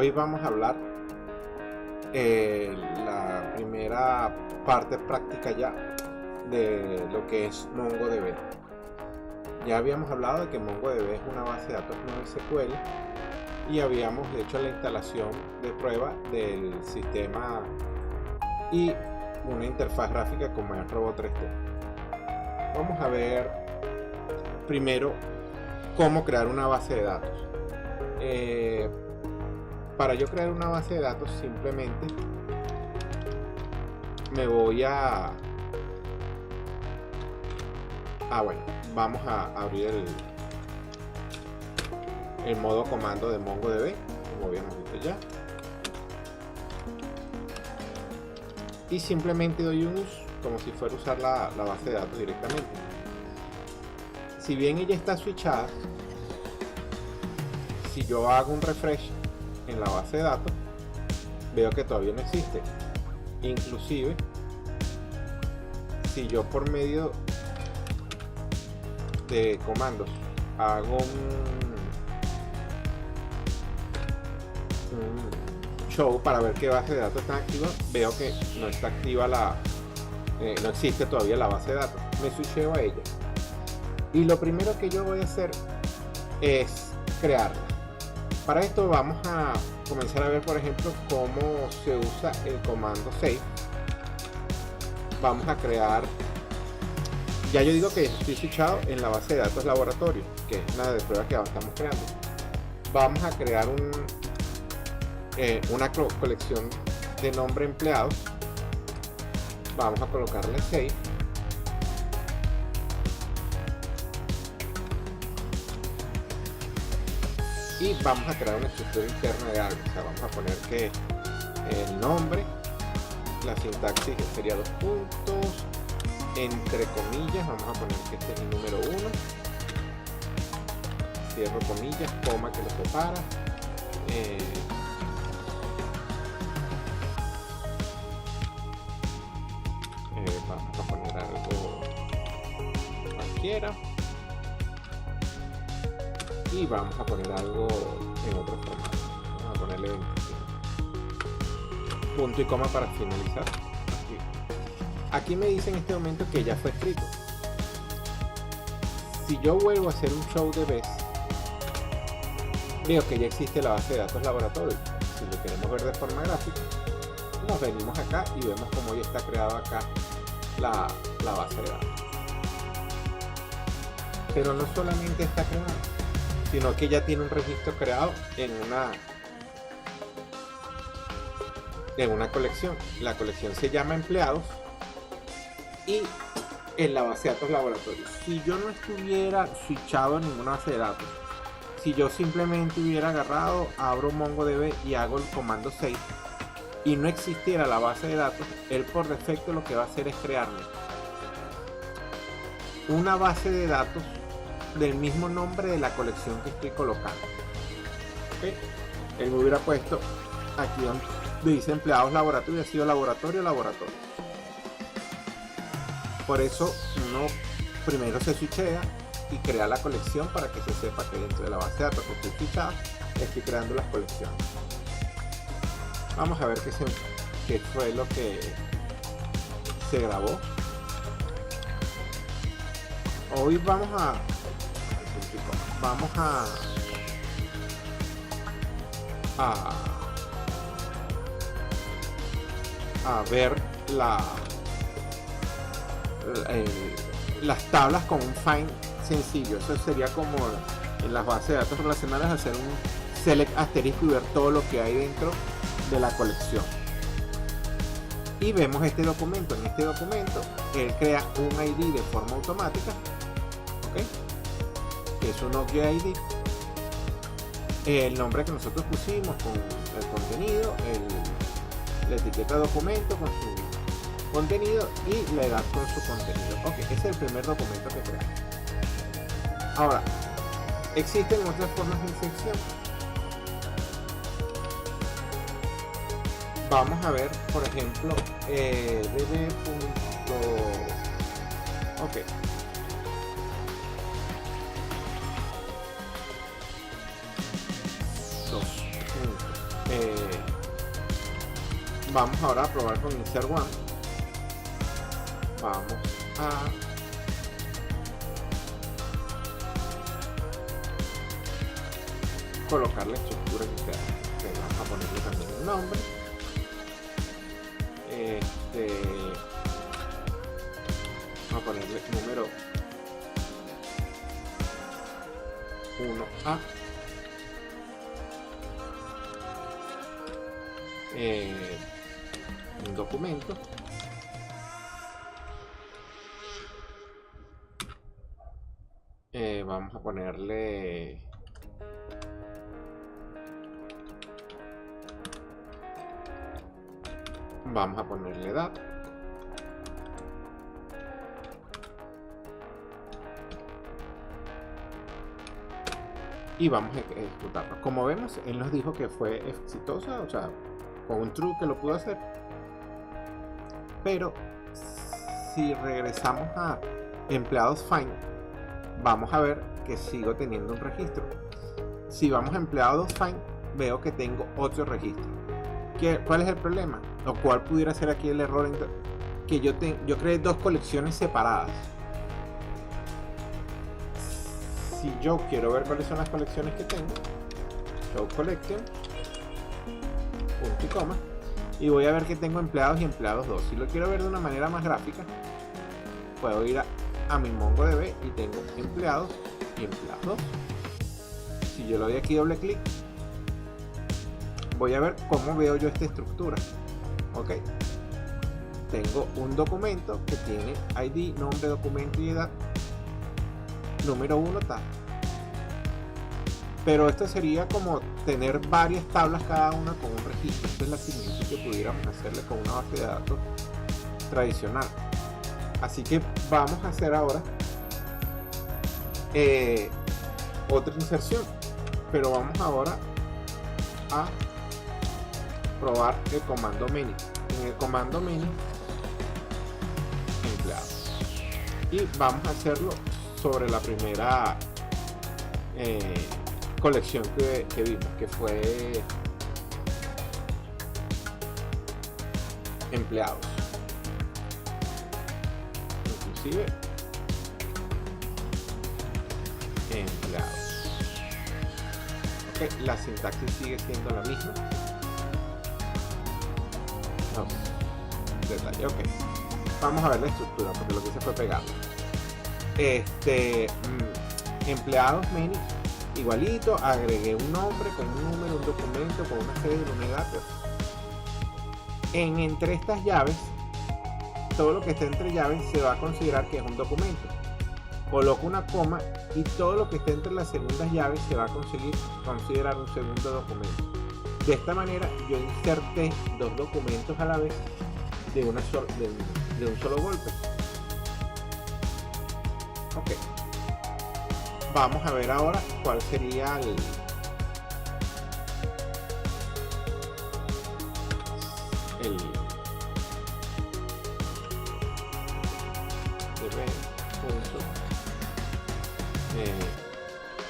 Hoy vamos a hablar la primera parte práctica ya de lo que es MongoDB. Ya habíamos hablado de que MongoDB es una base de datos NoSQL y habíamos hecho la instalación de prueba del sistema y una interfaz gráfica como es Robot 3D. Vamos a ver primero cómo crear una base de datos. Para yo crear una base de datos simplemente me voy a vamos a abrir el modo comando de MongoDB, como habíamos visto ya, y simplemente doy un uso como si fuera a usar la base de datos directamente. Si bien ella está switchada, si yo hago un refresh en la base de datos, veo que todavía no existe. Inclusive si yo por medio de comandos hago un show para ver qué base de datos está activa, veo que no está activa no existe todavía la base de datos. Me switcheo a ella y lo primero que yo voy a hacer es crearla. Para esto vamos a comenzar a ver, por ejemplo, cómo se usa el comando save. Vamos a crear, ya yo digo que estoy switchado en la base de datos laboratorio, que es la de prueba que estamos creando. Vamos a crear una colección de nombre empleados. Vamos a colocarle save. Y vamos a crear una estructura interna de algo. O sea, vamos a poner que el nombre, la sintaxis sería 2 puntos, entre comillas, vamos a poner que este es el número 1, cierro comillas, coma que lo separa, vamos a poner algo cualquiera. Y vamos a poner algo en otro formato. Vamos a ponerle 25. Punto y coma para finalizar. Aquí me dice en este momento que ya fue escrito. Si yo vuelvo a hacer un show de vez, veo que ya existe la base de datos laboratorio. Si lo queremos ver de forma gráfica, nos venimos acá y vemos cómo ya está creado acá la base de datos. Pero no solamente está creado, sino que ya tiene un registro creado en una colección. La colección se llama empleados y en la base de datos laboratorio. Si yo no estuviera switchado en ninguna base de datos, si yo simplemente hubiera agarrado, abro MongoDB y hago el comando save y no existiera la base de datos, él por defecto lo que va a hacer es crearme una base de datos del mismo nombre de la colección que estoy colocando. ¿Okay? Él me hubiera puesto aquí donde dice empleados laboratorio, ha sido laboratorio. Por eso uno primero se switchea y crea la colección para que se sepa que dentro de la base de datos que estoy switchado estoy creando las colecciones. Vamos a ver qué fue lo que se grabó. Hoy vamos a ver las tablas con un find sencillo. Eso sería como en las bases de datos relacionales hacer un select asterisco y ver todo lo que hay dentro de la colección. Y vemos este documento. En este documento él crea un ID de forma automática, ¿okay? Que es un object ID, el nombre que nosotros pusimos con el contenido, la etiqueta de documento con su contenido y la edad con su contenido. Ok, ese es el primer documento que creamos. Ahora, existen otras formas de inserción. Vamos a ver, por ejemplo, db. Ok. Vamos ahora a probar con Insert One. Vamos a colocar la estructura que vamos a ponerle también un nombre. Vamos a ponerle número 1A. Un documento. Vamos a ponerle edad. Y vamos a ejecutarlo. Como vemos, él nos dijo que fue exitosa, o sea, con un true que lo pudo hacer. Pero si regresamos a empleados find, vamos a ver que sigo teniendo un registro. Si vamos a empleados find, veo que tengo otro registro. ¿Cuál es el problema? O cuál pudiera ser aquí el error, que yo creé dos colecciones separadas. Si yo quiero ver cuáles son las colecciones que tengo, show collection, punto y coma, y voy a ver que tengo empleados y empleados 2. Si lo quiero ver de una manera más gráfica, puedo ir a mi MongoDB y tengo empleados y empleados 2. Si yo le doy aquí doble clic, voy a ver cómo veo yo esta estructura. Ok, tengo un documento que tiene ID, nombre, documento y edad, número 1 tal. Pero esto sería como tener varias tablas cada una con un registro. Esta es la similitud que pudiéramos hacerle con una base de datos tradicional. Así que vamos a hacer ahora otra inserción, pero vamos ahora a probar el comando many. En el comando many, empleados, y vamos a hacerlo sobre la primera colección que vimos, que fue empleados. Inclusive empleados. Ok, la sintaxis sigue siendo la misma. No, detalle, ok. Vamos a ver la estructura, porque lo que hice fue pegar. Empleados many, igualito, agregué un nombre con un número, un documento, con una serie de unidades. Entre estas llaves, todo lo que esté entre llaves se va a considerar que es un documento. Coloco una coma y todo lo que esté entre las segundas llaves se va a considerar un segundo documento. De esta manera yo inserté dos documentos a la vez de un solo golpe. Ok, vamos a ver ahora cuál sería el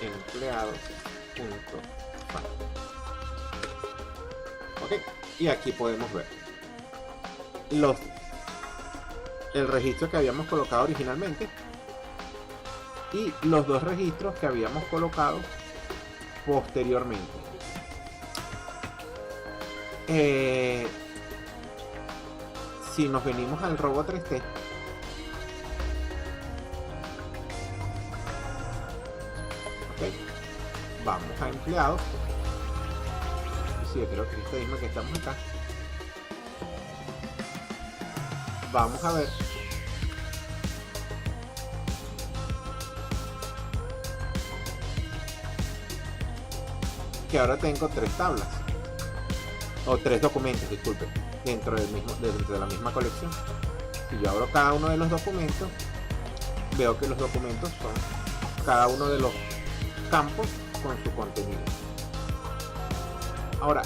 empleados. Ok, y aquí podemos ver el registro que habíamos colocado originalmente y los dos registros que habíamos colocado posteriormente. Si nos venimos al robot 3T, vamos a empleados, y si yo creo que este mismo que estamos acá, vamos a ver que ahora tengo tres tablas o tres documentos, disculpen, dentro de la misma colección. Si yo abro cada uno de los documentos, veo que los documentos son cada uno de los campos con su contenido. Ahora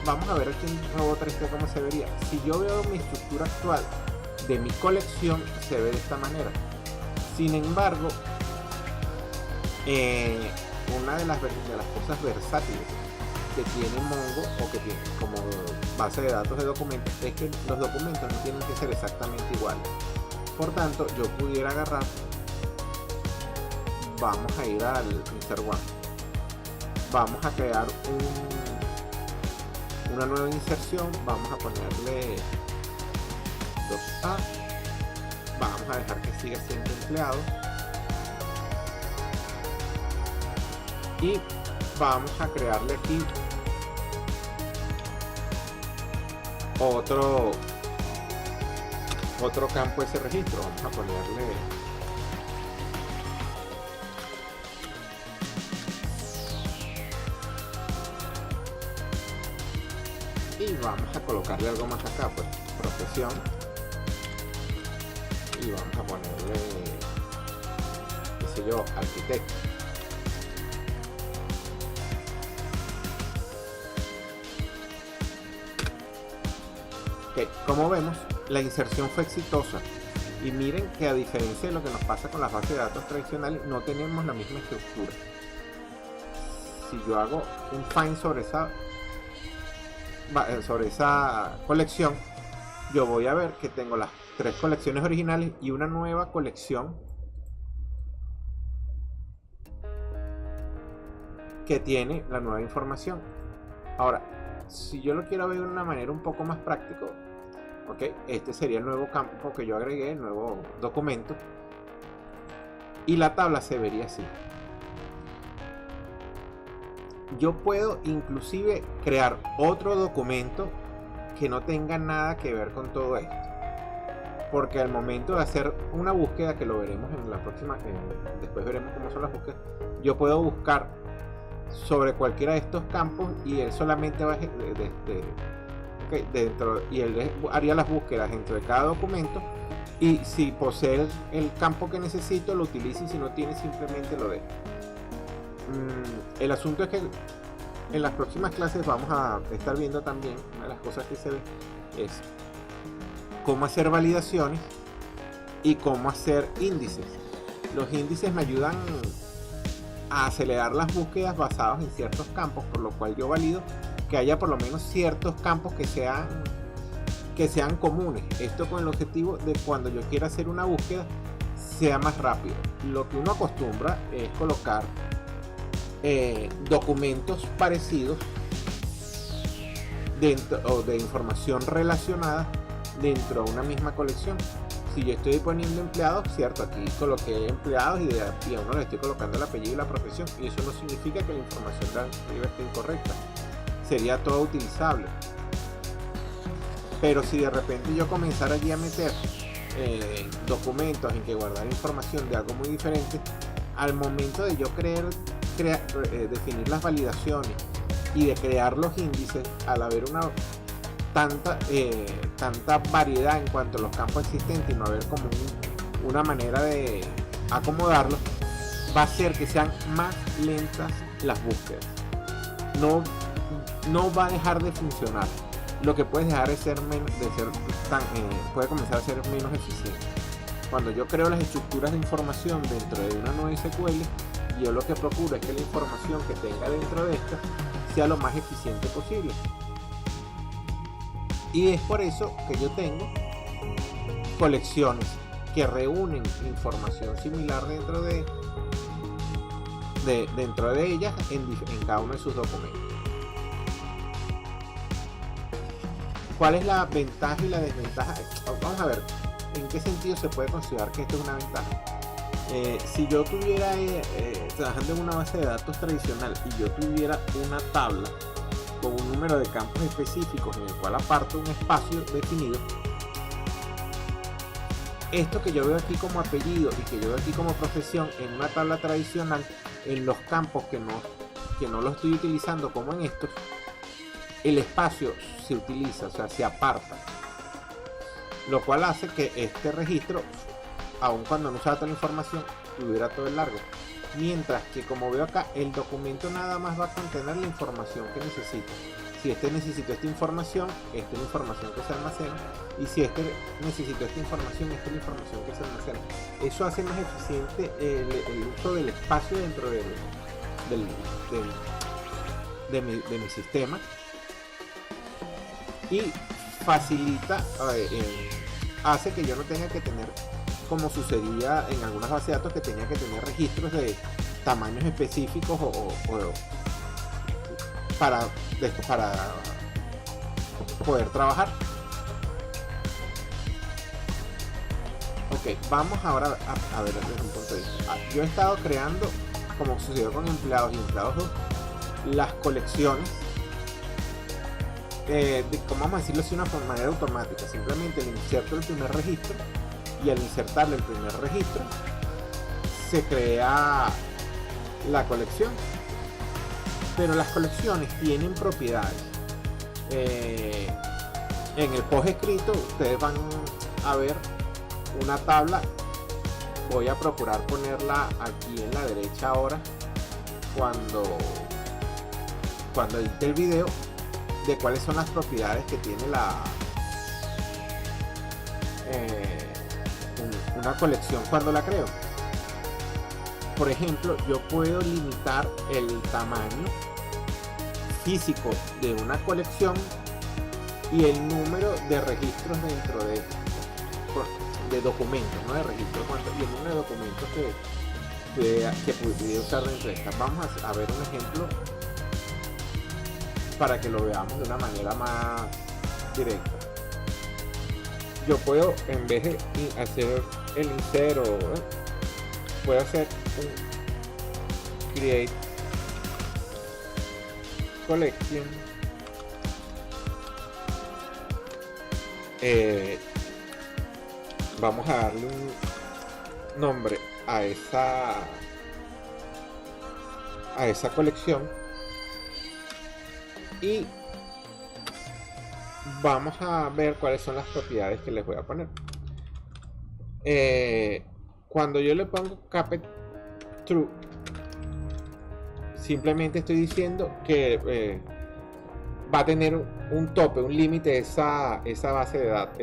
vamos a ver aquí en Robot 3T cómo se vería. Si yo veo mi estructura actual de mi colección, se ve de esta manera. Sin embargo, una de las cosas versátiles que tiene Mongo o que tiene como base de datos de documentos es que los documentos no tienen que ser exactamente iguales. Por tanto, yo pudiera agarrar, vamos a ir al insert one, vamos a crear una nueva inserción, vamos a ponerle 2A, vamos a dejar que siga siendo empleado y vamos a crearle aquí otro campo de ese registro. Vamos a ponerle y vamos a colocarle algo más acá, pues profesión, y vamos a ponerle, qué sé yo, arquitecto. Okay, como vemos, la inserción fue exitosa y miren que a diferencia de lo que nos pasa con las bases de datos tradicionales, no tenemos la misma estructura. Si yo hago un find sobre esa colección, yo voy a ver que tengo las 3 colecciones originales y una nueva colección que tiene la nueva información. Ahora, si yo lo quiero ver de una manera un poco más práctica, okay, este sería el nuevo campo que yo agregué, el nuevo documento, y la tabla se vería así. Yo puedo inclusive crear otro documento que no tenga nada que ver con todo esto, porque al momento de hacer una búsqueda, que lo veremos en la próxima, después veremos cómo son las búsquedas, yo puedo buscar sobre cualquiera de estos campos y él solamente va dentro, y él haría las búsquedas dentro de cada documento, y si posee el campo que necesito lo utiliza, y si no tiene simplemente lo deja. El asunto es que en las próximas clases vamos a estar viendo también, una de las cosas que se ve es cómo hacer validaciones y cómo hacer índices. Los índices me ayudan a acelerar las búsquedas basados en ciertos campos, por lo cual yo valido que haya por lo menos ciertos campos que sean comunes. Esto con el objetivo de cuando yo quiera hacer una búsqueda sea más rápido. Lo que uno acostumbra es colocar documentos parecidos dentro, o de información relacionada dentro de una misma colección. Si yo estoy poniendo empleados, cierto, aquí coloqué empleados y a uno le estoy colocando el apellido y la profesión, y eso no significa que la información de arriba esté incorrecta, sería todo utilizable. Pero si de repente yo comenzara allí a meter documentos en que guardar información de algo muy diferente, al momento de yo definir las validaciones y de crear los índices, al haber tanta variedad en cuanto a los campos existentes y no haber como una manera de acomodarlos, va a hacer que sean más lentas las búsquedas. No va a dejar de funcionar. Lo que puede dejar de ser puede comenzar a ser menos eficiente. Cuando yo creo las estructuras de información dentro de una nueva SQL, yo lo que procuro es que la información que tenga dentro de esta sea lo más eficiente posible. Y es por eso que yo tengo colecciones que reúnen información similar dentro de ellas en cada uno de sus documentos. ¿Cuál es la ventaja y la desventaja? Vamos a ver en qué sentido se puede considerar que esto es una ventaja. Si yo estuviera trabajando en una base de datos tradicional y yo tuviera una tabla con un número de campos específicos en el cual aparto un espacio definido, esto que yo veo aquí como apellido y que yo veo aquí como profesión en una tabla tradicional, en los campos que no lo estoy utilizando como en estos, el espacio se utiliza, o sea, se aparta, lo cual hace que este registro, aun cuando no usaba toda la información, tuviera todo el largo. Mientras que, como veo acá, el documento nada más va a contener la información que necesito. Si necesito esta información, esta es la información que se almacena, y si necesito esta información, esta es la información que se almacena. Eso hace más eficiente el uso del espacio dentro de mi sistema, y facilita, hace que yo no tenga que tener, como sucedía en algunas bases de datos, que tenía que tener registros de tamaños específicos para poder trabajar. Ok, vamos ahora a ver desde un punto de vista. Yo he estado creando, como sucedió con empleados y empleados 2, las colecciones, como vamos a decirlo así, de una manera automática. Simplemente le inserto el primer registro, y al insertarle el primer registro se crea la colección. Pero las colecciones tienen propiedades. En el post escrito ustedes van a ver una tabla. Voy a procurar ponerla aquí en la derecha ahora, cuando edite el video, de cuáles son las propiedades que tiene una colección cuando la creo. Por ejemplo, yo puedo limitar el tamaño físico de una colección y el número de registros dentro de documentos, no de registros, y el número de documentos que pudiera usar dentro de esta. Vamos a ver un ejemplo para que lo veamos de una manera más directa. Yo puedo, en vez de hacer el insert, puedo hacer un create collection, vamos a darle un nombre a esa colección, y vamos a ver cuáles son las propiedades que les voy a poner. Cuando yo le pongo capet true, simplemente estoy diciendo que va a tener un tope, un límite, esa base de datos,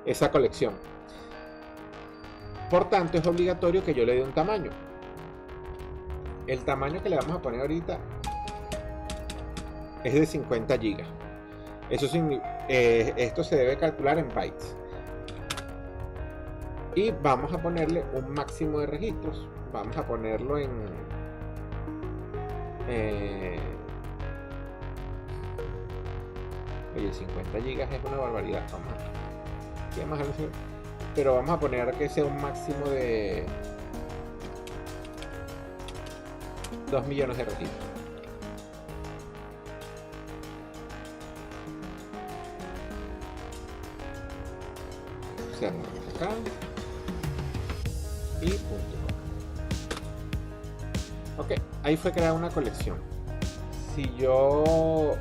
esa colección. Por tanto, es obligatorio que yo le dé un tamaño. El tamaño que le vamos a poner ahorita es de 50 GB. Eso esto se debe calcular en bytes. Y vamos a ponerle un máximo de registros. Vamos a ponerlo en oye, 50 GB es una barbaridad. Pero vamos a poner que sea un máximo de 2 millones de registros. Cerramos acá y punto. Ok, ahí fue creada una colección. Si yo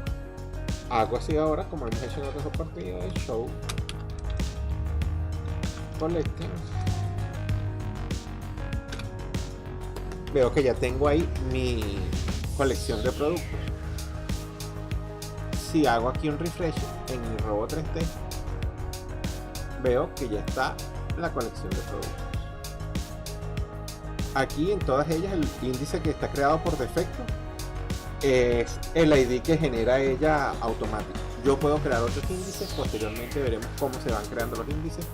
hago así ahora, como hemos hecho en otras oportunidades, show collecting, veo que ya tengo ahí mi colección de productos. Si hago aquí un refresh en mi robot 3D, veo que ya está la colección de productos. Aquí en todas ellas el índice que está creado por defecto es el ID que genera ella automático. Yo puedo crear otros índices, posteriormente veremos cómo se van creando los índices.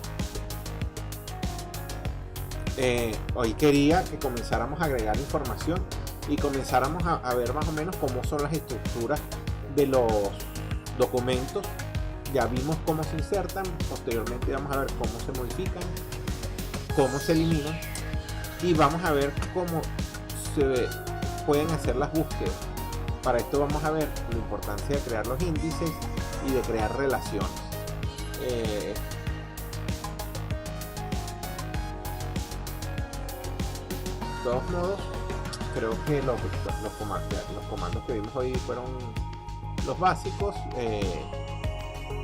Hoy quería que comenzáramos a agregar información y comenzáramos a ver más o menos cómo son las estructuras de los documentos. Ya vimos cómo se insertan, posteriormente vamos a ver cómo se modifican, cómo se eliminan, y vamos a ver cómo se pueden hacer las búsquedas. Para esto vamos a ver la importancia de crear los índices y de crear relaciones. De todos modos, creo que los comandos que vimos hoy fueron los básicos.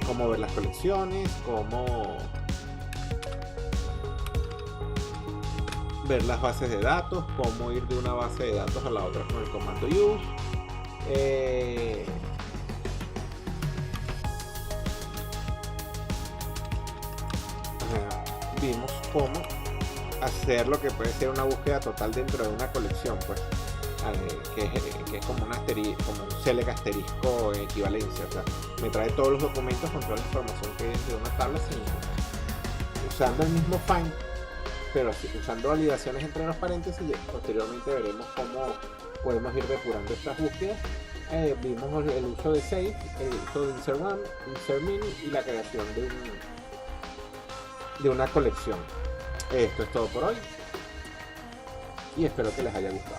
Cómo ver las colecciones, cómo ver las bases de datos, cómo ir de una base de datos a la otra con el comando use. Vimos cómo hacer lo que puede ser una búsqueda total dentro de una colección, pues que es como como un select asterisco en equivalencia. O sea, me trae todos los documentos con toda la información que hay dentro de una tabla usando el mismo find, pero usando validaciones entre los paréntesis. Y posteriormente veremos cómo podemos ir depurando estas búsquedas. Vimos el uso de save, el uso de insert one, insert min y la creación de una colección. Esto es todo por hoy y espero que les haya gustado.